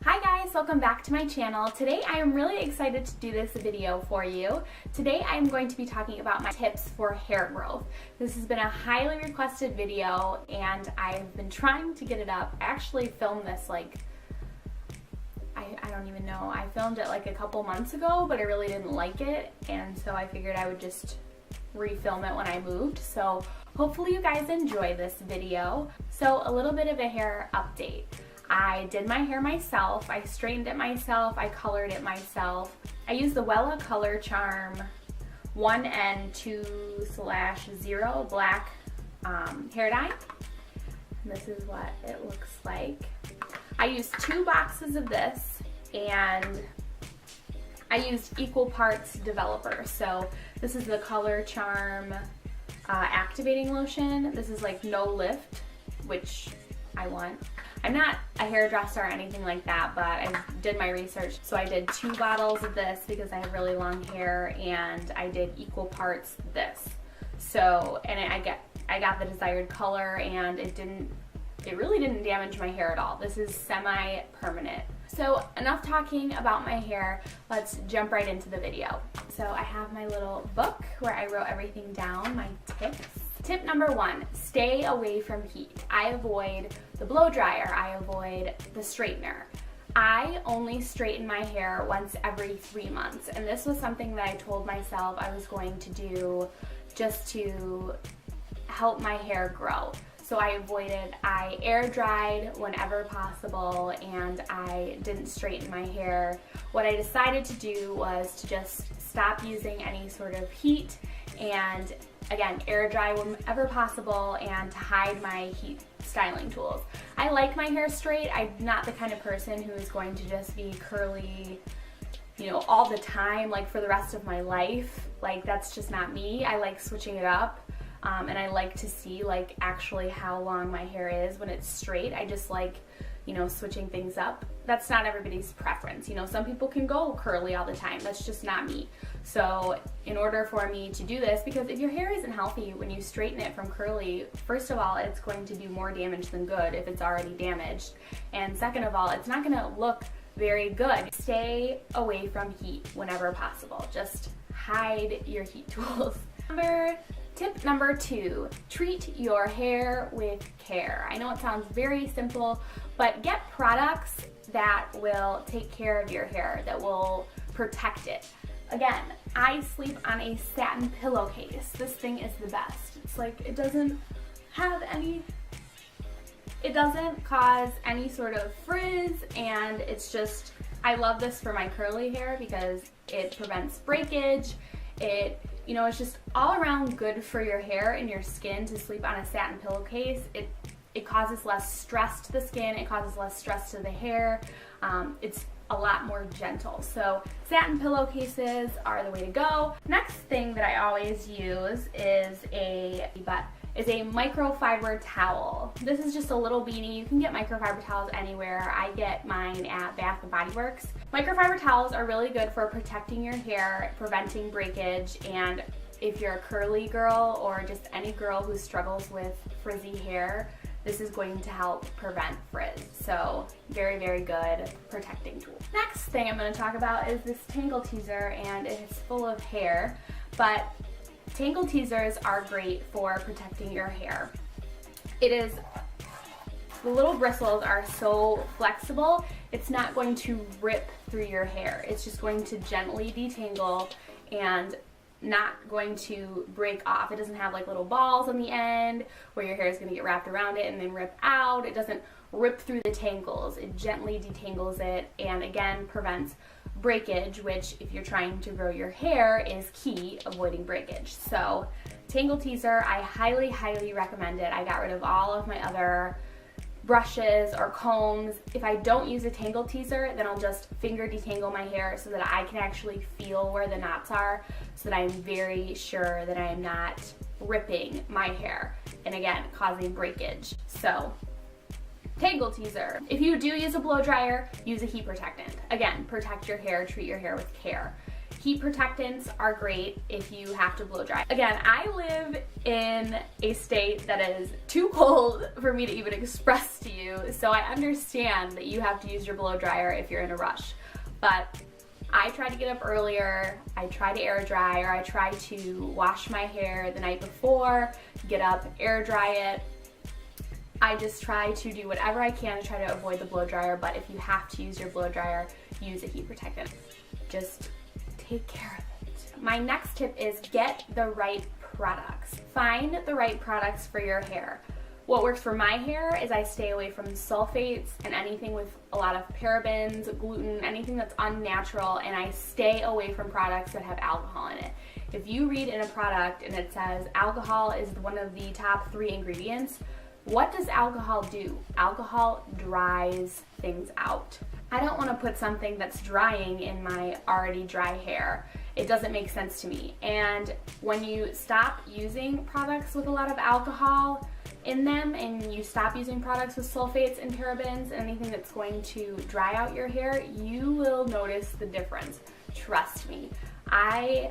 Hi guys, welcome back to my channel. Today I am really excited to do this video for you. Today I am going to be talking about my tips for hair growth. This has been a highly requested video and I've been trying to get it up. I actually filmed this I don't even know. I filmed it like a couple months ago, but I really didn't like it, and so I figured I would just refilm it when I moved. So hopefully you guys enjoy this video. So a little bit of a hair update. I did my hair myself, I straightened it myself, I colored it myself. I used the Wella Color Charm 1N2/0 black hair dye. And this is what it looks like. I used 2 boxes of this and I used equal parts developer. So this is the Color Charm activating lotion. This is like no lift, which I want. I'm not a hairdresser or anything like that, but I did my research. So I did 2 bottles of this because I have really long hair, and I did equal parts this. So, and I got the desired color, and it really didn't damage my hair at all. This is semi-permanent. So enough talking about my hair, let's jump right into the video. So I have my little book where I wrote everything down, my tips. Tip number 1, stay away from heat. I avoid the blow dryer, I avoid the straightener. I only straighten my hair once every 3 months, and this was something that I told myself I was going to do just to help my hair grow. So I air dried whenever possible, and I didn't straighten my hair. What I decided to do was to just stop using any sort of heat and, again, air dry whenever possible, and to hide my heat styling tools. I like my hair straight. I'm not the kind of person who is going to just be curly, you know, all the time, like for the rest of my life. Like, that's just not me. I like switching it up. And I like to see like actually how long my hair is when it's straight. I just like, you know, switching things up. That's not everybody's preference. You know, some people can go curly all the time. That's just not me. So in order for me to do this, because if your hair isn't healthy when you straighten it from curly, first of all, it's going to do more damage than good if it's already damaged. And second of all, it's not going to look very good. Stay away from heat whenever possible. Just hide your heat tools. Tip number 2, treat your hair with care. I know it sounds very simple, but get products that will take care of your hair, that will protect it. Again, I sleep on a satin pillowcase. This thing is the best. It's like, it doesn't cause any sort of frizz, and it's just, I love this for my curly hair because it prevents breakage. You know, it's just all around good for your hair and your skin to sleep on a satin pillowcase. It causes less stress to the skin, it causes less stress to the hair. It's a lot more gentle. So satin pillowcases are the way to go. Next thing that I always use is a microfiber towel. This is just a little beanie. You can get microfiber towels anywhere. I get mine at Bath & Body Works. Microfiber towels are really good for protecting your hair, preventing breakage, and if you're a curly girl or just any girl who struggles with frizzy hair, this is going to help prevent frizz. So very, very good protecting tool. Next thing I'm going to talk about is this Tangle teaser, and it's full of hair, but Tangle teasers are great for protecting your hair. The little bristles are so flexible, it's not going to rip through your hair. It's just going to gently detangle and not going to break off. It doesn't have like little balls on the end where your hair is going to get wrapped around it and then rip out. It doesn't rip through the tangles. It gently detangles it, and again prevents breakage, which if you're trying to grow your hair is key, avoiding breakage. So Tangle teaser, I highly, highly recommend it. I got rid of all of my other brushes or combs. If I don't use a Tangle teaser, then I'll just finger detangle my hair so that I can actually feel where the knots are, so that I'm very sure that I am not ripping my hair and again causing breakage. So Tangle teaser. If you do use a blow dryer, use a heat protectant. Again, protect your hair, treat your hair with care. Heat protectants are great if you have to blow dry. Again, I live in a state that is too cold for me to even express to you, so I understand that you have to use your blow dryer if you're in a rush. But I try to get up earlier, I try to air dry, or I try to wash my hair the night before, get up, air dry it. I just try to do whatever I can to try to avoid the blow dryer, but if you have to use your blow dryer, use a heat protectant. Just take care of it. My next tip is get the right products. Find the right products for your hair. What works for my hair is I stay away from sulfates and anything with a lot of parabens, gluten, anything that's unnatural, and I stay away from products that have alcohol in it. If you read in a product and it says alcohol is one of the top 3 ingredients, what does alcohol do? Alcohol dries things out. I don't want to put something that's drying in my already dry hair. It doesn't make sense to me. And when you stop using products with a lot of alcohol in them and you stop using products with sulfates and parabens, anything that's going to dry out your hair, you will notice the difference. Trust me. I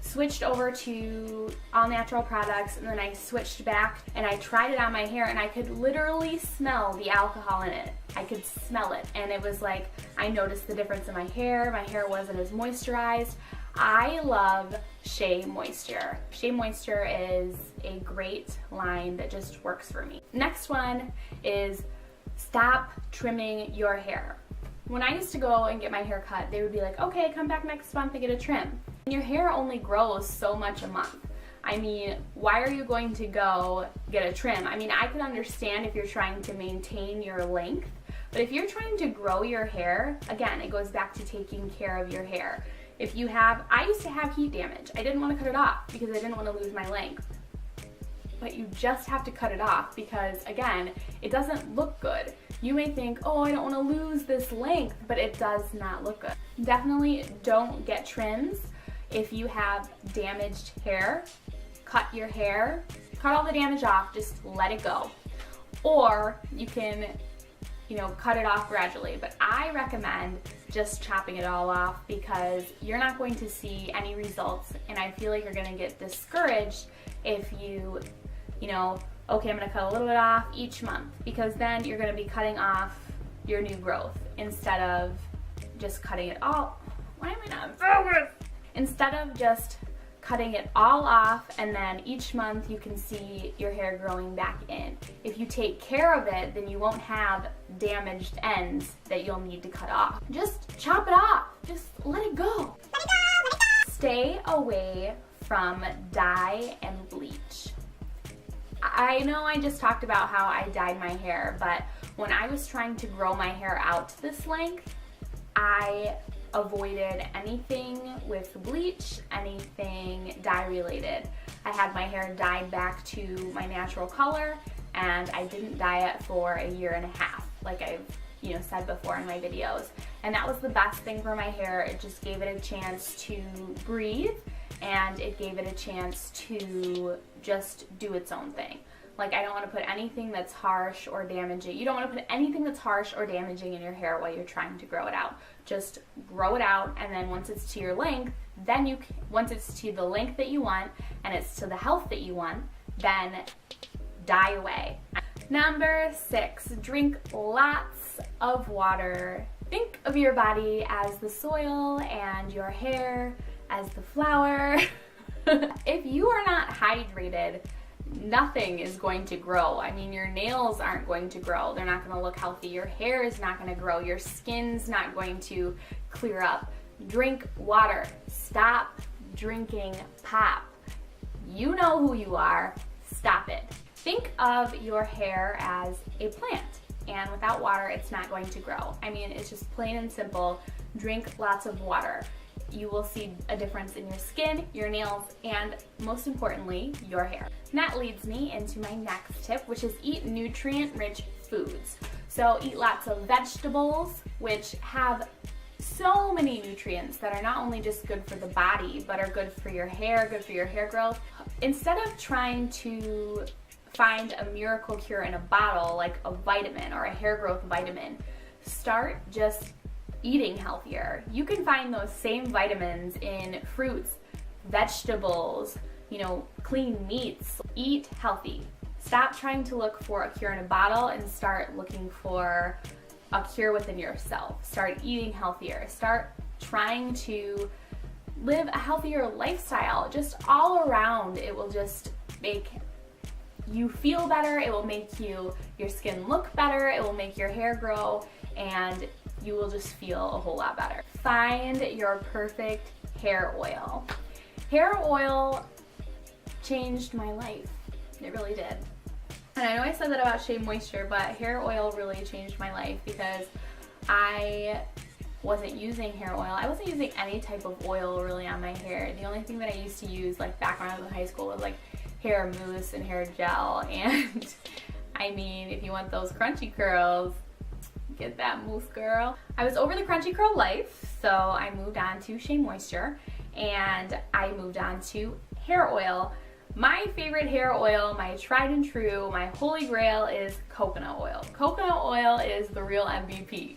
switched over to all natural products and then I switched back and I tried it on my hair and I could literally smell the alcohol in it. I could smell it and it was like I noticed the difference in my hair. My hair wasn't as moisturized. I love Shea Moisture. Shea Moisture is a great line that just works for me. Next one is stop trimming your hair. When I used to go and get my hair cut, they would be like, okay, come back next month and get a trim. Your hair only grows so much a month. I mean, why are you going to go get a trim? I mean, I can understand if you're trying to maintain your length, but if you're trying to grow your hair, again, it goes back to taking care of your hair. If you have, I used to have heat damage. I didn't want to cut it off because I didn't want to lose my length. But you just have to cut it off because, again, it doesn't look good. You may think, oh, I don't want to lose this length, but it does not look good. Definitely don't get trims if you have damaged hair. Cut your hair, cut all the damage off, just let it go. Or you can, cut it off gradually, but I recommend just chopping it all off because you're not going to see any results, and I feel like you're going to get discouraged if you okay, I'm going to cut a little bit off each month, because then you're going to be cutting off your new growth instead of just cutting it all. Why am I not focused? Instead of just cutting it all off and then each month you can see your hair growing back in. If you take care of it, then you won't have damaged ends that you'll need to cut off. Just chop it off. Just let it go. Let it go, let it go. Stay away from dye and bleach. I know I just talked about how I dyed my hair, but when I was trying to grow my hair out to this length, I avoided anything with bleach, anything dye related. I had my hair dyed back to my natural color, and I didn't dye it for a year and a half, like I've said before in my videos. And that was the best thing for my hair. It just gave it a chance to breathe, and it gave it a chance to just do its own thing. Like, I don't want to put anything that's harsh or damaging. You don't want to put anything that's harsh or damaging in your hair while you're trying to grow it out. Just grow it out, and then once it's to your length, then once it's to the length that you want and it's to the health that you want, then dye away. Number 6, drink lots of water. Think of your body as the soil and your hair as the flower. If you are not hydrated, nothing is going to grow. I mean, your nails aren't going to grow. They're not going to look healthy. Your hair is not going to grow. Your skin's not going to clear up. Drink water. Stop drinking pop. You know who you are. Stop it. Think of your hair as a plant, and without water, it's not going to grow. I mean, it's just plain and simple. Drink lots of water. You will see a difference in your skin, your nails, and most importantly, your hair. And that leads me into my next tip, which is eat nutrient-rich foods. So eat lots of vegetables, which have so many nutrients that are not only just good for the body, but are good for your hair, good for your hair growth. Instead of trying to find a miracle cure in a bottle, like a vitamin or a hair growth vitamin, start just eating healthier. You can find those same vitamins in fruits, vegetables, you know, clean meats. Eat healthy. Stop trying to look for a cure in a bottle and start looking for a cure within yourself. Start eating healthier. Start trying to live a healthier lifestyle. Just all around, it will just make you feel better. It will make your skin look better. It will make your hair grow, and you will just feel a whole lot better. Find your perfect hair oil. Hair oil changed my life. It really did. And I know I said that about Shea Moisture, but hair oil really changed my life because I wasn't using hair oil. I wasn't using any type of oil really on my hair. The only thing that I used to use like back when I was in high school was like hair mousse and hair gel. And I mean, if you want those crunchy curls, get that mousse, girl. I was over the crunchy curl life, so I moved on to Shea Moisture and I moved on to hair oil. My favorite hair oil, my tried and true, my holy grail is coconut oil. Coconut oil is the real MVP,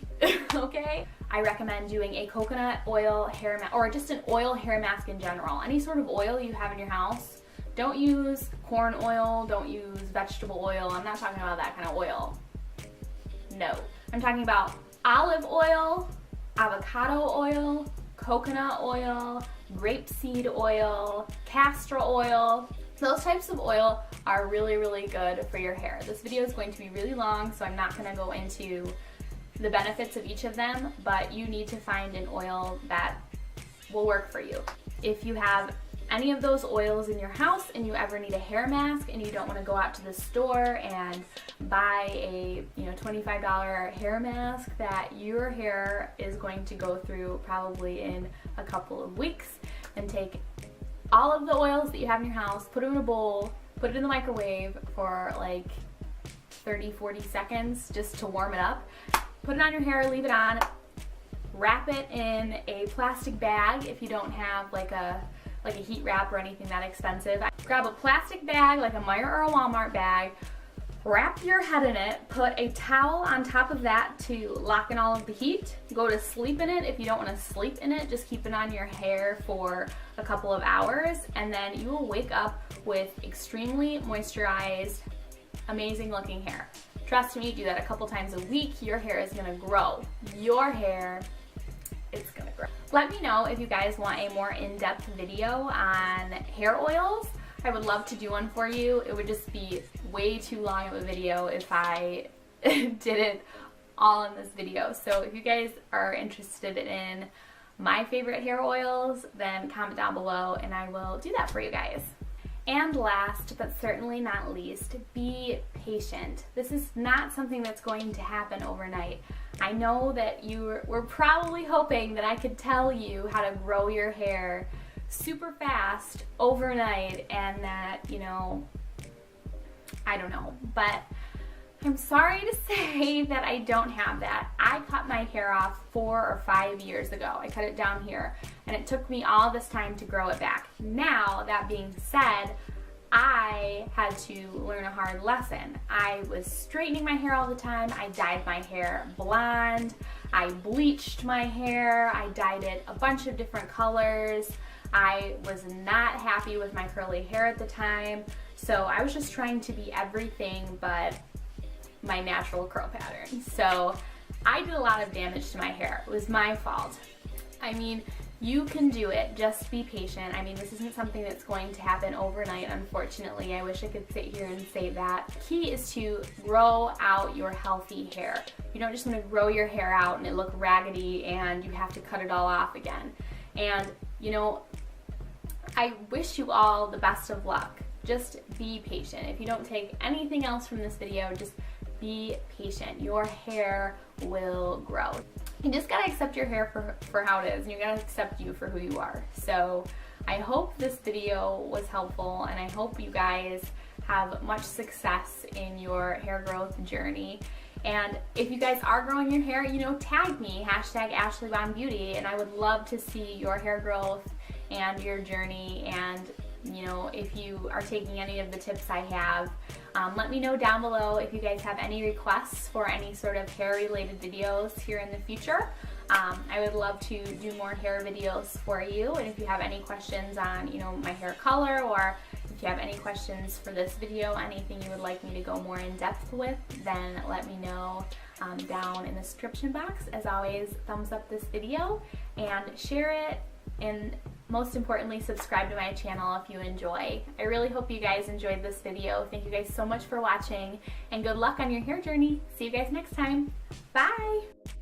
okay? I recommend doing a coconut oil hair mask, or just an oil hair mask in general. Any sort of oil you have in your house. Don't use corn oil, don't use vegetable oil. I'm not talking about that kind of oil. No. I'm talking about olive oil, avocado oil, coconut oil, grapeseed oil, castor oil. Those types of oil are really, really good for your hair. This video is going to be really long, so I'm not going to go into the benefits of each of them, but you need to find an oil that will work for you. If you have any of those oils in your house and you ever need a hair mask and you don't want to go out to the store and buy a $25 hair mask that your hair is going to go through probably in a couple of weeks, then take all of the oils that you have in your house, put them in a bowl, put it in the microwave for like 30-40 seconds just to warm it up. Put it on your hair, leave it on, wrap it in a plastic bag if you don't have like a heat wrap or anything that expensive. Grab a plastic bag, like a Meijer or a Walmart bag, wrap your head in it, put a towel on top of that to lock in all of the heat. Go to sleep in it. If you don't want to sleep in it, just keep it on your hair for a couple of hours, and then you will wake up with extremely moisturized, amazing looking hair. Trust me, do that a couple times a week. Your hair is gonna grow. Your hair, it's gonna grow. Let me know if you guys want a more in-depth video on hair oils. I would love to do one for you. It would just be way too long of a video if I did it all in this video. So if you guys are interested in my favorite hair oils, then comment down below and I will do that for you guys. And last but certainly not least, be patient. This is not something that's going to happen overnight. I know that you were probably hoping that I could tell you how to grow your hair super fast overnight and that, I don't know, but I'm sorry to say that I don't have that. I cut my hair off 4 or 5 years ago. I cut it down here and it took me all this time to grow it back. Now, that being said, I had to learn a hard lesson. I was straightening my hair all the time. I dyed my hair blonde. I bleached my hair. I dyed it a bunch of different colors. I was not happy with my curly hair at the time. So I was just trying to be everything but my natural curl pattern. So I did a lot of damage to my hair. It was my fault. I mean, you can do it, just be patient. I mean, this isn't something that's going to happen overnight, unfortunately. I wish I could sit here and say that. The key is to grow out your healthy hair. You don't just want to grow your hair out and it look raggedy and you have to cut it all off again. And, I wish you all the best of luck. Just be patient. If you don't take anything else from this video, just be patient. Your hair will grow. You just gotta accept your hair for how it is, and you gotta accept you for who you are. So I hope this video was helpful, and I hope you guys have much success in your hair growth journey. And if you guys are growing your hair, tag me, #AshleyBondBeauty, and I would love to see your hair growth and your journey and you know, if you are taking any of the tips I have. Let me know down below if you guys have any requests for any sort of hair related videos here in the future. I would love to do more hair videos for you, and if you have any questions on, you know, my hair color, or if you have any questions for this video, anything you would like me to go more in depth with, then let me know down in the description box. As always, thumbs up this video and share it, and most importantly, subscribe to my channel if you enjoy. I really hope you guys enjoyed this video. Thank you guys so much for watching, and good luck on your hair journey. See you guys next time. Bye!